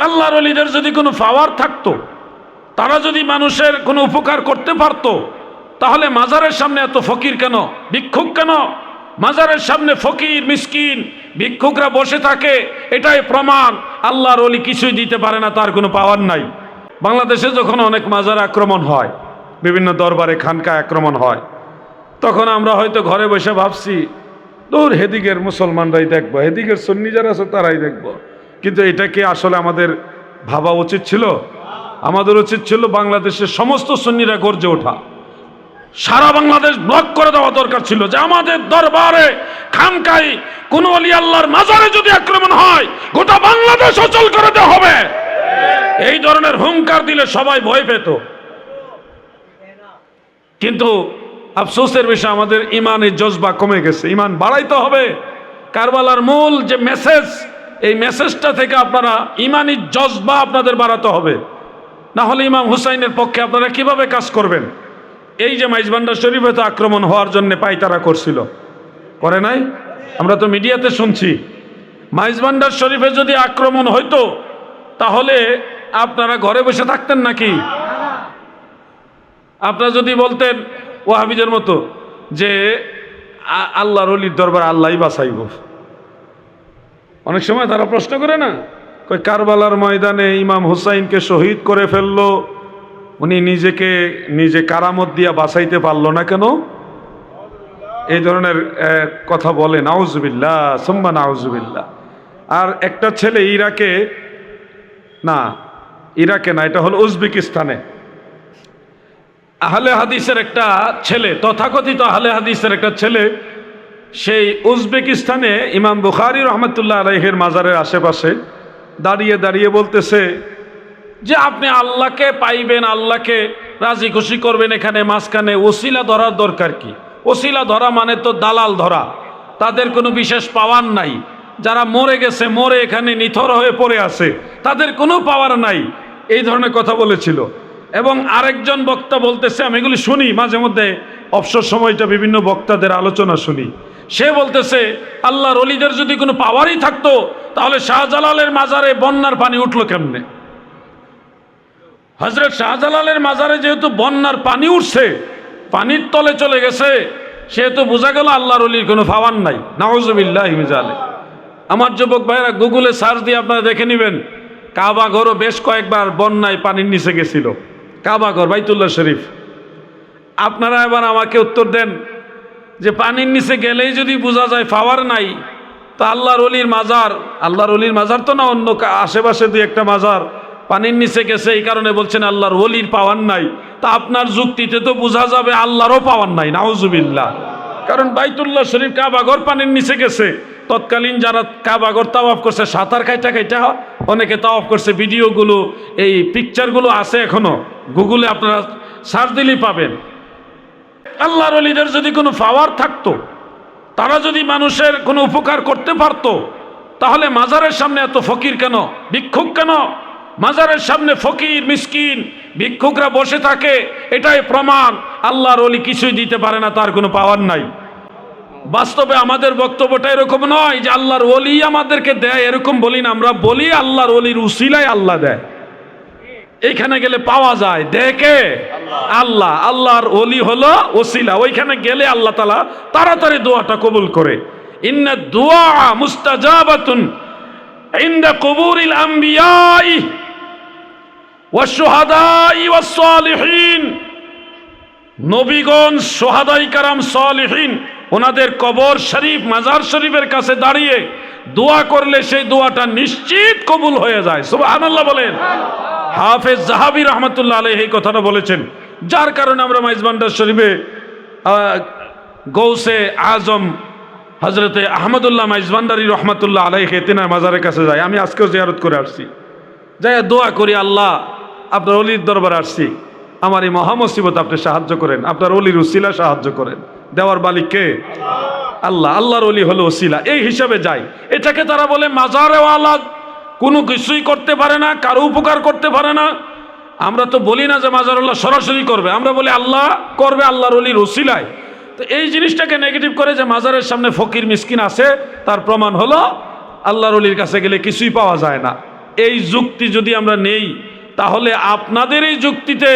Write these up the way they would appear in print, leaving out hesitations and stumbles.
আল্লাহর ওলিদের যদি কোনো পাওয়ার থাকতো, তারা যদি মানুষের কোনো উপকার করতে পারত, তাহলে মাজারের সামনে এত ফকির কেন, ভিক্ষুক কেন? মাজারের সামনে ফকির মিসকিন ভিক্ষুকরা বসে থাকে, এটাই প্রমাণ আল্লাহর ওলি কিছুই দিতে পারে না, তার কোনো পাওয়ার নাই। বাংলাদেশে যখন অনেক মাজারে আক্রমণ হয়, বিভিন্ন দরবারে খানকায় আক্রমণ হয়, তখন আমরা হয়তো ঘরে বসে ভাবছি দূর হেদিকের মুসলমানরাই দেখবো, হেদিকের সুন্নি যারা আছে তারাই দেখবো। কিন্তু এটা কি আসলে আমাদের ভাবা উচিত ছিল? আমাদের উচিত ছিল বাংলাদেশের সমস্ত সুন্নিরা গর্জে ওঠা, সারা বাংলাদেশ ব্লক করে দেওয়া দরকার ছিল যে আমাদের দরবারে খানকাই কোন ওলি আল্লাহর মাজারে যদি আক্রমণ হয় গোটা বাংলাদেশ অচল করে দেওয়া হবে। এই ধরনের হুঙ্কার দিলে সবাই ভয় পেত। কিন্তু আফসোসের বিষয় আমাদের ইমানের জজবা কমে গেছে। ইমান বাড়াইতে হবে। কারবালার মূল যে মেসেজ, এই মেসেজটা থেকে আপনারা ইমানি জজবা আপনাদের বাড়াতে হবে, না হলে ইমাম হুসাইনের পক্ষে আপনারা কিভাবে কাজ করবেন? এই যে মাইজভান্ডার শরীফে তো আক্রমণ হওয়ার জন্য পায়তারা করছিল, করে নাই? আমরা তো মিডিয়াতে শুনছি। মাইজভান্ডার শরীফে যদি আক্রমণ হইতো তাহলে আপনারা ঘরে বসে থাকতেন নাকি? আপনারা যদি বলতেন ওয়াহাবিদের মতো যে আল্লাহর ওলির দরবার আল্লাহই বাঁচাইব, অনেক সময় তারা প্রশ্ন করে না, কই কারবালার ময়দানে ইমাম হুসাইনকে শহীদ করে ফেললো, উনি নিজে কারামত দিয়া বাঁচাইতে পারলো না কেন? এই ধরনের কথা বলে। নাউজুবিল্লাহ সুম্মা নাউজুবিল্লাহ। আর একটা ছেলে ইরাকে না, এটা হলো উজবেকিস্তানে, আহলে হাদিসের একটা ছেলে, তথাকথিত আহলে হাদিসের একটা ছেলে, সেই উজবেকিস্তানে ইমাম বুখারী রহমতুল্লাহ আলাইহির মাজারের আশেপাশে দাঁড়িয়ে দাঁড়িয়ে বলতেছে যে আপনি আল্লাহকে পাইবেন, আল্লাহকে রাজি খুশি করবেন, এখানে মাঝখানে ওসিলা ধরার দরকার কি? ওসিলা ধরা মানে তো দালাল ধরা, তাদের কোনো বিশেষ পাওয়ার নাই। যারা মরে গেছে, মরে এখানে নিথর হয়ে পড়ে আছে, তাদের কোনো পাওয়ার নাই। এই ধরনের কথা বলেছিল। এবং আরেকজন বক্তা বলতেছে, আমি এগুলি শুনি মাঝে মধ্যে, অবসর সময়টা বিভিন্ন বক্তাদের আলোচনা শুনি, সে বলতেছে আল্লাহর ওলিদের যদি কোনো পাওয়ারই থাকতো তাহলে শাহজালালের মাজারে বন্যার পানি উঠলো কেমনে? হযরত শাহজালালের মাজারে যেহেতু বন্যার পানি উঠছে, পানির তলে চলে গেছে, সেহেতু বোঝা গেল আল্লাহর ওলির কোনো পাওয়ার নাই। নাউজুবিল্লাহি মিন যালিক। আমার যুবক ভাইরা গুগলে সার্চ দিয়ে আপনারা দেখে নেবেন, কাবা ঘরও বেশ কয়েকবার বন্যায় পানির নিচে গেছিল, কাবা ঘর বাইতুল্লাহ শরীফ। আপনারা এবার আমাকে উত্তর দেন যে পানির নিচে গেলেই যদি বোঝা যায় পাওয়ার নাই, তা আল্লাহর ওলির মাজার তো না, অন্য আশেপাশে দুই একটা মাজার পানির নিচে গেছে, এই কারণে বলছেন আল্লাহর ওলির পাওয়ার নাই। তা আপনার যুক্তিতে তো বোঝা যাবে আল্লাহরও পাওয়ার নাই। নাউজুবিল্লাহ। কারণ বাইতুল্লাহ শরীফ কাবাঘর পানির নিচে গেছে, তৎকালীন যারা কাবাঘর তাওয়াফ করছে সাঁতার কাইটা অনেকে তাওয়াফ করছে, ভিডিওগুলো এই পিকচারগুলো আছে এখনো, গুগলে আপনারা সার্চ দিলেই পাবেন। আল্লাহর ওলিদের যদি কোনো পাওয়ার থাকতো, তারা যদি মানুষের কোনো উপকার করতে পারত, তাহলে মাজারের সামনে এত ফকির কেন, ভিক্ষুক কেন? মাজারের সামনে ফকির মিসকিন ভিক্ষুকরা বসে থাকে, এটাই প্রমাণ আল্লাহর ওলি কিছুই দিতে পারে না, তার কোনো পাওয়ার নাই। বাস্তবে আমাদের বক্তব্যটা এরকম নয় যে আল্লাহর ওলি আমাদেরকে দেয়, এরকম বলি না। আমরা বলি আল্লাহর ওলির উসিলায় আল্লাহ দেয়, এইখানে গেলে পাওয়া যায়। দেখে আল্লাহ, আল্লাহর ওলি হলো ওসিলা, ওইখানে গেলে আল্লাহ তাআলা তাড়াতাড়ি দোয়াটা কবুল করে। ইন্না দুআ মুস্তাজাবাতুন ইনদা কুবুরিল আমবিয়াই ওয়াশ শুহাদাই ওয়াস সালিহিন। নবীগণ, শুহাদায়ে কেরাম, সালিহিন, ওনাদের কবর শরীফ, মাজার শরীফের কাছে দাঁড়িয়ে দোয়া করলে সেই দোয়াটা নিশ্চিত কবুল হয়ে যায়। সুবহানাল্লাহ বলেন। হাফেজ যাহাবী রহমতুল্লাহ আলাইহি এই কথাটা বলেছেন, যার কারণে আমরা মাইজভান্ডার শরীফে গৌসে আজম হজরতে আহমদুল্লাহ মাইজভান্ডারী রহমতুল্লাহ আলাইহি তিনার মাজারের কাছে যাই। আমি আজকেও জিয়ারত করে আসছি, যাই দোয়া করি, আল্লাহ আপনার অলির দরবারে আসছি, আমার এই মহামুসিবত আপনি সাহায্য করেন, আপনার অলির উসিলা সাহায্য করেন। দেওয়ার মালিক কে? আল্লাহ। আল্লাহর অলি হলো উসিলা, এই হিসাবে যাই। এটাকে তারা বলে মাজারেওয়ালা কোনো কিছুই করতে পারে না, কারো উপকার করতে পারে না। আমরা তো বলি না যে মাজারুল্লাহ সরাসরি করবে, আমরা বলি আল্লাহ করবে আল্লাহর ওলির উসিলায়। তো এই জিনিসটাকে নেগেটিভ করে যে মাজারের সামনে ফকির মিসকিন আছে, তার প্রমাণ হলো আল্লাহর ওলির কাছে গেলে কিছুই পাওয়া যায় না। এই যুক্তি যদি আমরা নেই, তাহলে আপনাদের এই যুক্তিতে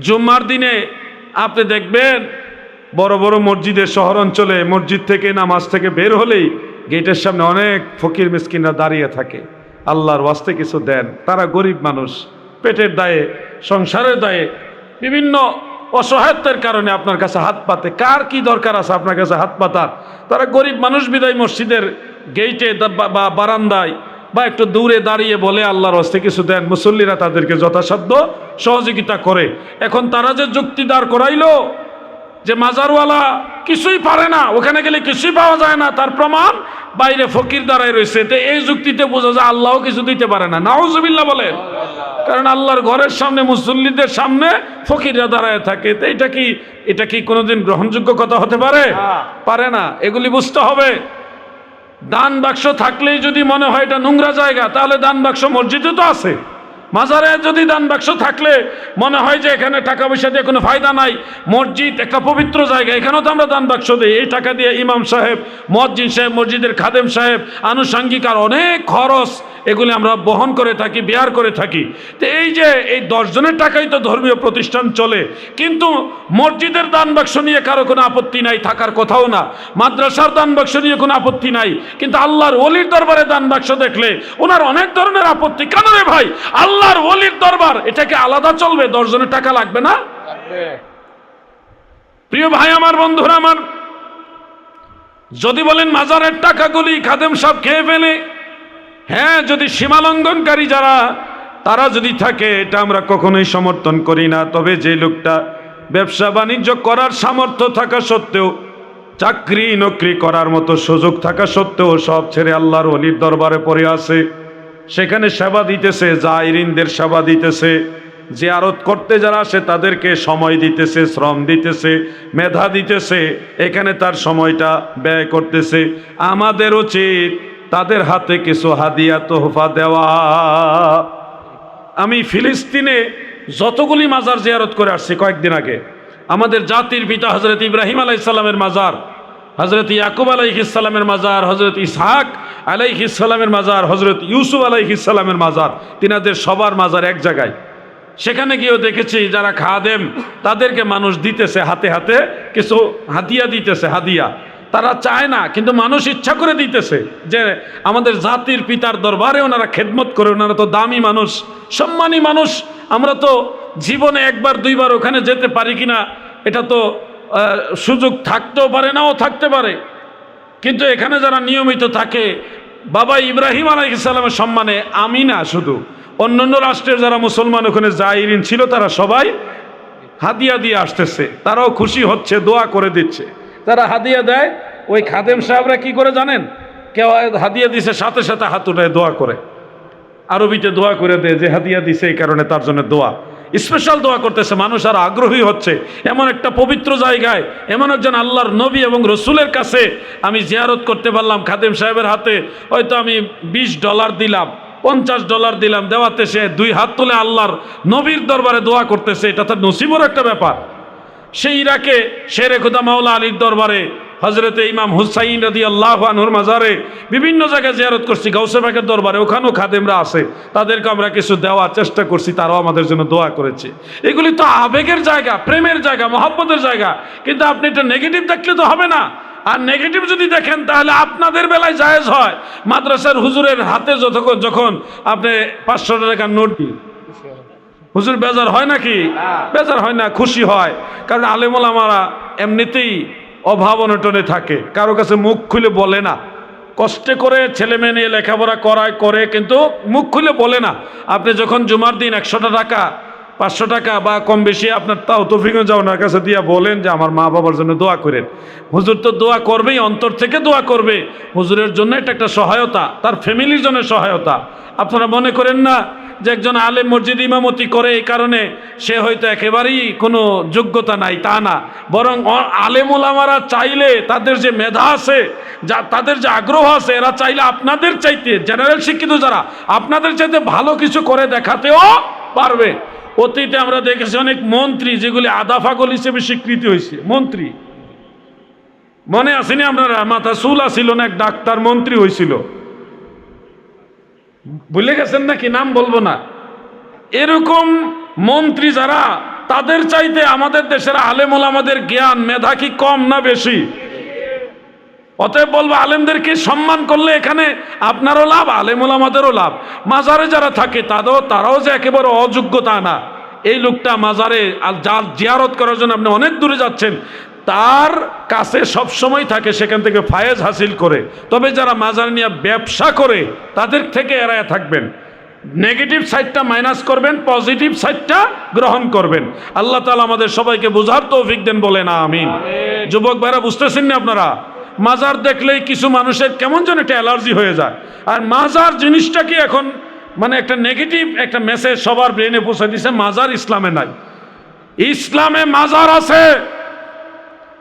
জুম্মার দিনে আপনি দেখবেন বড় বড় মসজিদের শহর অঞ্চলে মসজিদ থেকে নামাজ থেকে বের হলেই গেটের সামনে অনেক ফকির মিসকিনরা দাঁড়িয়ে থাকে, আল্লাহর ওয়াস্তে কিছু দেন। তারা গরিব মানুষ, পেটের দায়ে, সংসারের দায়ে, বিভিন্ন অসহায়ত্বের কারণে আপনার কাছে হাত পাতে। কার কি দরকার আছে আপনার কাছে হাত পাতার? তারা গরিব মানুষ বিদায় মসজিদের গেইটে বা বারান্দায় বা একটু দূরে দাঁড়িয়ে বলে আল্লাহর ওয়াস্তে কিছু দেন। মুসল্লিরা তাদেরকে যথাসাধ্য সহযোগিতা করে। এখন তারা যে যুক্তি দাঁড় করাইলো যে মাজারওয়ালা কিছুই পারে না, ওখানে গেলে কিছুই পাওয়া যায় না, তার প্রমাণ বাইরে ফকির দাঁড়ায় রয়েছে, তো এই যুক্তিতে বোঝা যায় আল্লাহও কিছু দিতে পারে না। নাউজুবিল্লাহ বলেন। কারণ আল্লাহর ঘরের সামনে মুসল্লিদের সামনে ফকিররা দাঁড়ায় থাকে, তো এটা কি কোনোদিন গ্রহণযোগ্য কথা হতে পারে? পারে না। এগুলি বুঝতে হবে। দান বাক্স থাকলেই যদি মনে হয় এটা নোংরা জায়গা, তাহলে দান বাক্স মসজিদে তো আছে। মাজারে যদি দান বাক্স থাকলে মনে হয় যে এখানে টাকা পয়সা দিয়ে কোনো ফায়দা নাই, মসজিদ একটা পবিত্র জায়গা, এখানেও তো আমরা দান বাক্স দিই। এই টাকা দিয়ে ইমাম সাহেব, মুয়াজ্জিন সাহেব, মসজিদের খাদেম সাহেব, আনুষঙ্গিক আর অনেক খরচ এগুলি আমরা বহন করে থাকি, বেয়ার করে থাকি। তো এই যে এই 10 জনের টাকাই তো ধর্মীয় প্রতিষ্ঠান চলে, কিন্তু মসজিদের দান বাক্স নিয়ে কারো কোনো আপত্তি নাই, থাকার কথাও না। মাদ্রাসার দান বাক্স নিয়ে কোনো আপত্তি নাই, কিন্তু আল্লাহর ওলির দরবারে দান বাক্স দেখলে ওনার অনেক ধরনের আপত্তি। কেন রে ভাই? আল্লাহর ওলির দরবার, এটাকে আলাদা চলবে? 10 জনের টাকা লাগবে না? প্রিয় ভাই আমার, বন্ধুরা আমার, যদি বলেন মাজারের টাকাগুলি খাদেম সাহেব খেয়ে ফেলে, হ্যাঁ, যদি সীমালঙ্ঘনকারী যারা তারা যদি থাকে, এটা আমরা কখনোই সমর্থন করি না। তবে যে লোকটা ব্যবসা বাণিজ্য করার সামর্থ্য থাকা সত্ত্বেও, চাকরি নকরি করার মতো সুযোগ থাকা সত্ত্বেও সব ছেড়ে আল্লাহর ওলির দরবারে পড়ে আছে, সেখানে সেবা দিতেছে, জায়রিনদের সেবা দিতেছে, জিয়ারত করতে যারা আসে তাদেরকে সময় দিতেছে, শ্রম দিতেছে, মেধা দিতেছে, এখানে তার সময়টা ব্যয় করতেছে, আমাদের উচিত তাদের হাতে কিছু হাদিয়া তোহফা দেওয়া। আমি ফিলিস্তিনে যতগুলি মাজার জিয়ারত করে আসছি কয়েকদিন আগে, আমাদের জাতির পিতা হযরত ইব্রাহিম আলাইহিস সালামের মাজার, হযরত ইয়াকুব আলাইহিস সালামের মাজার, হযরত ইসহাক আলাইহিস সালামের মাজার, হযরত ইউসুফ আলাইহিস সালামের মাজার, তিনাদের সবার মাজার এক জায়গায়। সেখানে গিয়েও দেখেছি যারা খাদেম তাদেরকে মানুষ দিতেছে, হাতে হাতে কিছু হাদিয়া দিতেছে, হাদিয়া। তারা চায় না, কিন্তু মানুষ ইচ্ছা করে দিতেছে যে আমাদের জাতির পিতার দরবারে ওনারা খেদমত করে, ওনারা তো দামি মানুষ, সম্মানী মানুষ। আমরা তো জীবনে একবার দুইবার ওখানে যেতে পারি কিনা, এটা তো সুযোগ থাকতেও পারে, নাও থাকতে পারে। কিন্তু এখানে যারা নিয়মিত থাকে, বাবা ইব্রাহিম আলাইহিস সালামের সম্মানে, আমি না শুধু, অন্যান্য রাষ্ট্রের যারা মুসলমান ওখানে জায়রিন ছিল, তারা সবাই হাদিয়া দিয়ে আসতেছে, তারাও খুশি হচ্ছে, দোয়া করে দিচ্ছে। তারা হাদিয়া দেয়, ওই খাদেম সাহেবরা কি করে জানেন? কেউ হাদিয়া দিছে, সাথে সাথে হাত উঠায় দোয়া করে, আরবিতে দোয়া করে দেয় যে হাদিয়া দিছে এই কারণে তার জন্য দোয়া, স্পেশাল দোয়া করতেছে। মানুষ আর আগ্রহী হচ্ছে। এমন একটা পবিত্র জায়গায়, এমন একজন আল্লাহর নবী এবং রসুলের কাছে আমি জিয়ারত করতে পারলাম, খাদেম সাহেবের হাতে হয়তো আমি $20 দিলাম, $50 দিলাম, দেওয়াতে সে 2 হাত তুলে আল্লাহর নবীর দরবারে দোয়া করতেছে, এটা তার নসিবের একটা ব্যাপার। সেই ইরাকে শেরে খুদা মাওলা আলীর দরবারে, হজরতে ইমাম হুসাইন রাদিয়াল্লাহু আনহুর মাজারে, বিভিন্ন জায়গায় জিয়ারত করছি, গাউসে পাকের দরবারে, ওখানেও খাদেমরা আছে, তাদেরকে আমরা কিছু দেওয়ার চেষ্টা করছি, তারাও আমাদের জন্য দোয়া করেছে। এগুলি তো আবেগের জায়গা, প্রেমের জায়গা, মহব্বতের জায়গা। কিন্তু আপনি এটা নেগেটিভ দেখলে তো হবে না। আর নেগেটিভ যদি দেখেন তাহলে আপনাদের বেলায় জায়েজ হয়। মাদ্রাসার হুজুরের হাতে যখন আপনি 500 টাকার নোট দিন, হুজুর বেজার হয় নাকি? বেজার হয় না, খুশি হয়। কারণ আলেম ওলামারা এমনিতেই অভাব অনটনে থাকে, কারো কাছে মুখ খুলে বলে না। কষ্টে করে ছেলে মেয়ে নিয়ে লেখাপড়া করে, কিন্তু মুখ খুলে বলে না। আপনি যখন জুমার দিন 100 টাকা, 500 টাকা বা কম বেশি আপনার তাও তৌফিকও যাও ওনার কাছে দিয়ে বলেন যে আমার মা বাবার জন্য দোয়া করেন। হুজুর তো দোয়া করবেই, অন্তর থেকে দোয়া করবে। হুজুরের জন্য এটা একটা সহায়তা, তার ফ্যামিলির জন্য সহায়তা। আপনারা মনে করেন না যে একজন আলেম মসজিদ ইমামতি করে এই কারণে সে হয়তো একেবারেই কোনো যোগ্যতা নাই, তা না। বরং আলেম ওলামারা চাইলে, তাদের যে মেধা আছে, তাদের যে আগ্রহ আছে, এরা চাইলে আপনাদের চাইতে, জেনারেল শিক্ষিত যারা, আপনাদের চাইতে ভালো কিছু করে দেখাতেও পারবে। অতীতে আমরা দেখেছি অনেক মন্ত্রী যেগুলি আদাফাগল হিসেবে স্বীকৃতি হয়েছে, মন্ত্রী মনে আসেনি আপনারা? মাথা চুল আসিল না, এক ডাক্তার মন্ত্রী হয়েছিল। ভুলে গেছেন নাকি, নাম বলবো না। এরকম মন্ত্রী যারা, তাদের চাইতে আমাদের দেশের আলেম ওলামাদের জ্ঞান মেধা কি কম না বেশি? অতএব বলবো আলেমদেরকে সম্মান করলে এখানে আপনারও লাভ, আলেম ওলামাদেরও লাভ। মাজারে যারা থাকে তারাও যে একেবারে অযোগ্যতা না। এই লোকটা মাজারে যার জিয়ারত করার জন্য আপনি অনেক দূরে যাচ্ছেন, তার কাছে সব সময় থাকে, সেখান থেকে ফায়েজ হাসিল করে। তবে যারা মাজার নিয়ে ব্যবসা করে তাদের থেকে এড়ায় থাকবেন। নেগেটিভ সাইডটা মাইনাস করবেন, পজিটিভ সাইডটা গ্রহণ করবেন। আল্লাহ তাআলা আমাদের সবাইকে বুঝার তৌফিক দেন, বলেন আমিন। যুবক ভাইরা বুঝতেছেন না আপনারা? মাজার দেখলেই কিছু মানুষের কেমন যেন একটা অ্যালার্জি হয়ে যায়। আর মাজার জিনিসটা কি এখন মানে একটা নেগেটিভ একটা মেসেজ সবার ব্রেনে পৌঁছে দিছে, মাজার ইসলামে নাই। ইসলামে মাজার আছে,